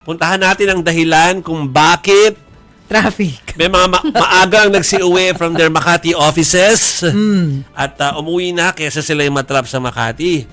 Puntahan natin ang dahilan kung bakit Traffic. may mga maagang nagsiuwi from their Makati offices at umuwi na kaysa sila yung matrap sa Makati.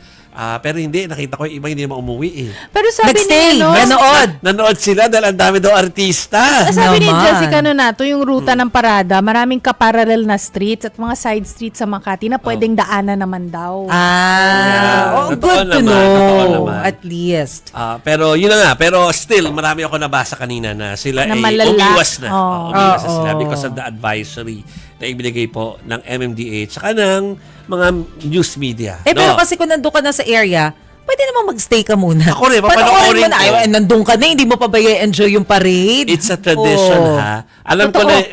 Pero hindi, nakita ko yung iba hindi naman umuwi eh. Pero sabi Nagstay, ni, nanood. Nanood sila dahil ang dami daw artista. sabi ni Naman. Jessica Nonato, yung ruta ng parada, maraming kaparallel na streets at mga side streets sa Makati na pwedeng daanan naman daw. Yeah. Good Totoo to naman, know. totoo naman. At least. Pero yun na nga, pero still, marami ako nabasa kanina na sila Na ay malala. umiwas na. Umiwas na Oo. sila because of the advisory na ibinigay po ng MMDA tsaka ng mga news media. Pero kasi kung nandun ka na sa area, pwede naman magstay ka muna. Ako rin, Panoorin papanoorin mo na. ko. Ay, nandun ka na, hindi mo pa ba i-enjoy yung parade? It's a tradition, Oh. ha?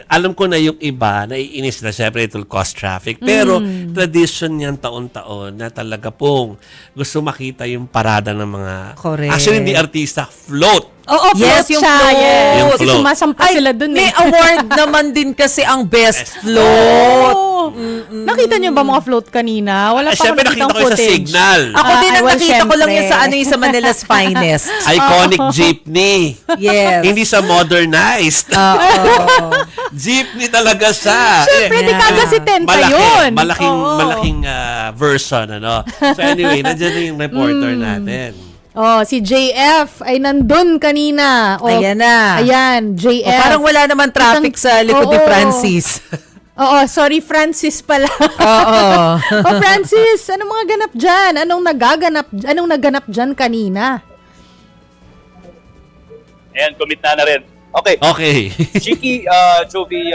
Alam ko na yung iba, naiinis na syempre it will cause traffic. Pero tradition yan taon-taon na talaga pong gusto makita yung parada ng mga... Correct. Actually, hindi artista, float. Oo, Yes, float yung siya. float. Yes. Yung Kasi float. sumasampa sila dun May eh. award naman din kasi ang best float. Oo. Nakita niyo ba mga float kanina? Wala pa ako Syempre, nakitang nakita ko yung sa footage. signal. Ako din ang well, nakita ko lang syempre. yun yung sa Manila's Finest. Iconic jeepney. Yes. Hindi sa modernized. Oo. Jeepney talaga siya. Siyempre, di kada si Tenta yun. Malaking version, ano. So anyway, nandiyan na yung reporter natin. Oh, si JF ay nandun kanina. Oh, Ayan na. Ayan, JF. Parang wala naman traffic sa likod ni Oo. Francis. Oo, sorry Francis pala. Oo. Oh, Francis, anong mga ganap dyan? Anong naganap dyan kanina? Ayan, commit na rin. Okay. Okay. Chiki, Jovi,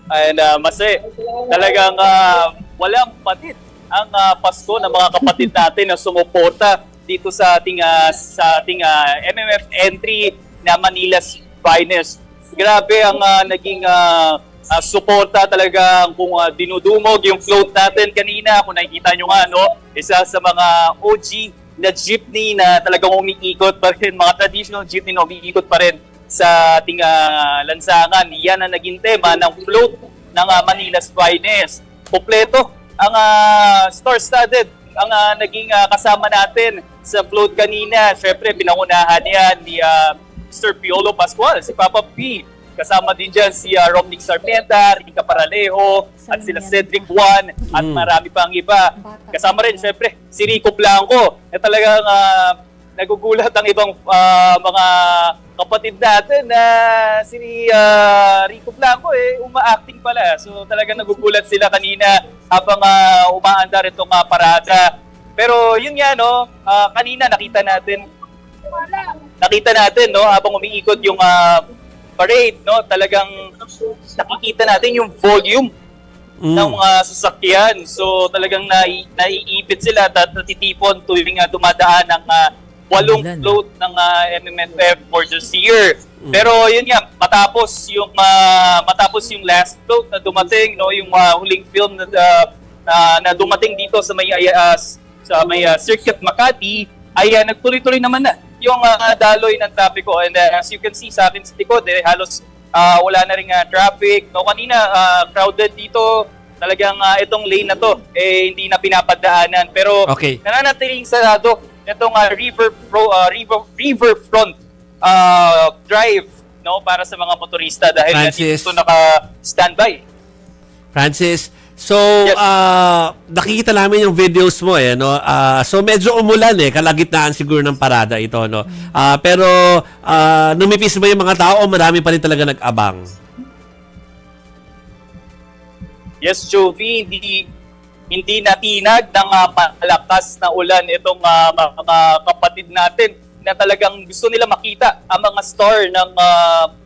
and Mase, talagang walang patid ang Pasko ng mga kapatid natin na sumuporta dito sa ating MMF entry na Manila's Finest. Grabe ang naging suporta talaga kung dinudumog yung float natin kanina. Kung nakikita nyo nga, no, isa sa mga OG na jeepney na talagang umiikot pa rin, mga traditional jeepney na umiikot pa rin sa ating lansangan. Yan ang naging tema ng float ng Manila's Finest. Kompleto ang star-studded ang naging kasama natin sa float kanina. Siyempre, pinangunahan yan ni Sir Piolo Pascual, si Papa P. Kasama din dyan si Romnick Sarmienta, Rica Paralejo, at sila Cedric Juan, at marami pang iba. Kasama rin, siyempre, si Rico Blanco, na talagang nagugulat ang ibang mga kapatid natin na si Rico Blanco uma-acting pala. So talagang nagugulat sila kanina habang umaandar itong parada. Pero yun nga, no, kanina nakita natin no, habang umiikot yung parade, no, talagang nakikita natin yung volume ng mga sasakyan. So talagang naiipit sila at natitipon tuwing dumadaan ng 8 float ng MMFF for this year. Pero yun nga, matapos yung last float na dumating, no, yung huling film na dumating dito sa may Circuit Makati, ay nagtuloy-tuloy naman na yung daloy ng trapiko. And as you can see sa akin sa likod, halos wala na ring traffic. No, kanina crowded dito. Talagang itong lane na to hindi na pinapadaanan. Pero nananatiling sarado itong riverfront drive, no, para sa mga motorista dahil dito naka-standby. Francis, so Yes. nakikita namin yung videos mo no. So medyo umulan kalagitnaan siguro ng parada ito, no. Pero numipis ba yung mga tao o marami pa rin talaga nag-abang? Yes, Jovi, hindi natinag ng malakas na ulan itong mga kapatid natin na talagang gusto nila makita ang mga star ng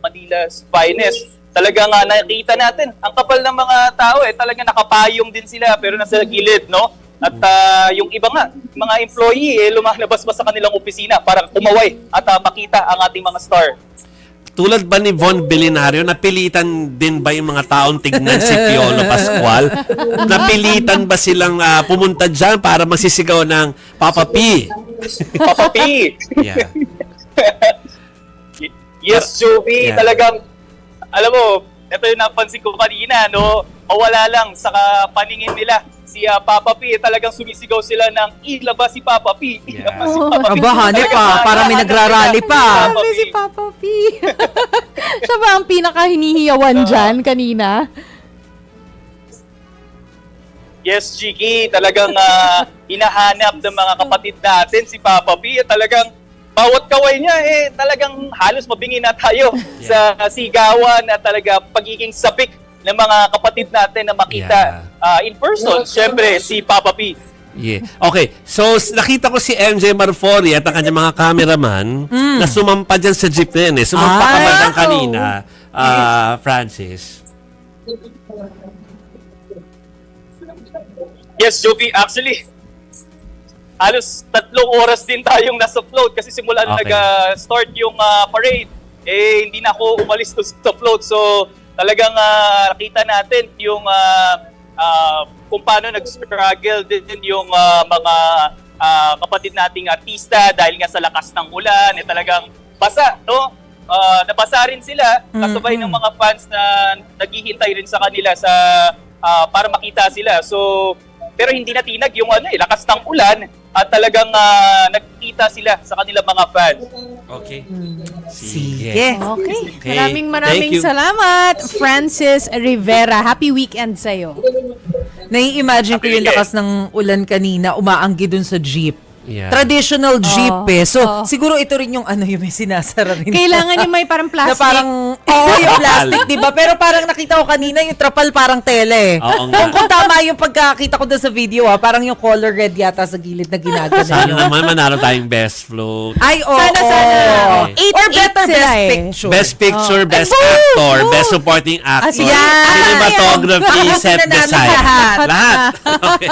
Manila's Finest. Talagang nakita natin, ang kapal ng mga tao talagang nakapayong din sila pero nasa gilid, no? At yung iba nga, mga employee lumalabas pa sa kanilang opisina para kumaway at makita ang ating mga star. Tulad ba ni Von Belinario, napilitan din ba yung mga taong tignan si Piolo Pascual? Napilitan ba silang pumunta dyan para magsisigaw ng Papa P? Papa P! Yeah. Yes, Jovi, Yeah. talagang, alam mo, ito yung napansin ko kanina, no? Mawala lang sa paningin nila si Papa P, talagang sumisigaw sila ng ilabas si Papa P. Yeah. Ilabas si Papa P. Aba, hanip Talagang pa. Parang may hinahanap nagrarally nila pa. si Papa Sabi P. si Papa P. Siya ba ang pinaka-hinihiyawan dyan kanina? Yes, Chiki, talagang hinahanap ng mga kapatid natin si Papa P. At talagang bawat kaway niya, talagang halos mabingi na tayo sa sigawan at talaga pagiging sapik ng mga kapatid natin na makita in person. Siyempre, si Papa P. Yeah. Okay. So, nakita ko si MJ Marfori at ang kanyang mga cameraman na sumampa dyan sa jeep na yan eh. Sumampa ka ba dyan kanina, Francis? Yes, Jovi, actually, halos 3 oras din tayong nasa float kasi simula na Okay. nag-start yung parade, hindi na ako umalis to sa float. So, talagang nakita natin yung kung paano nag-struggle din yung mga kapatid nating artista dahil nga sa lakas ng ulan, talagang basa, no? Nabasa rin sila kasabay ng mga fans na naghihintay rin sa kanila sa para makita sila. So, pero hindi natinag yung lakas ng ulan at talagang nagkita sila sa kanilang mga fans. Okay. Sige. Okay. Okay. Maraming Thank you. salamat, Francis Rivera. Happy weekend sa'yo. Nai-imagine ko yung lakas ng ulan kanina, umaanggi dun sa jeep. Yeah. Traditional jeep eh. So, Oh. siguro ito rin yung yung may sinasara rin. Kailangan yung may parang na plastic. parang, yung plastic, di ba? Pero parang nakita ko kanina, yung trapal parang tele. Oo nga. Kung tama yung pagkakita ko doon sa video, parang yung color red yata sa gilid na ginagana Sana yun. naman manalo taying best float. Ay, oo. Sana. Okay. Or better, sila best eh. picture. Best picture, best Ay, actor, boo! best supporting actor, Yan! cinematography, Yan! set Nanalo design. lahat. Lahat. Okay.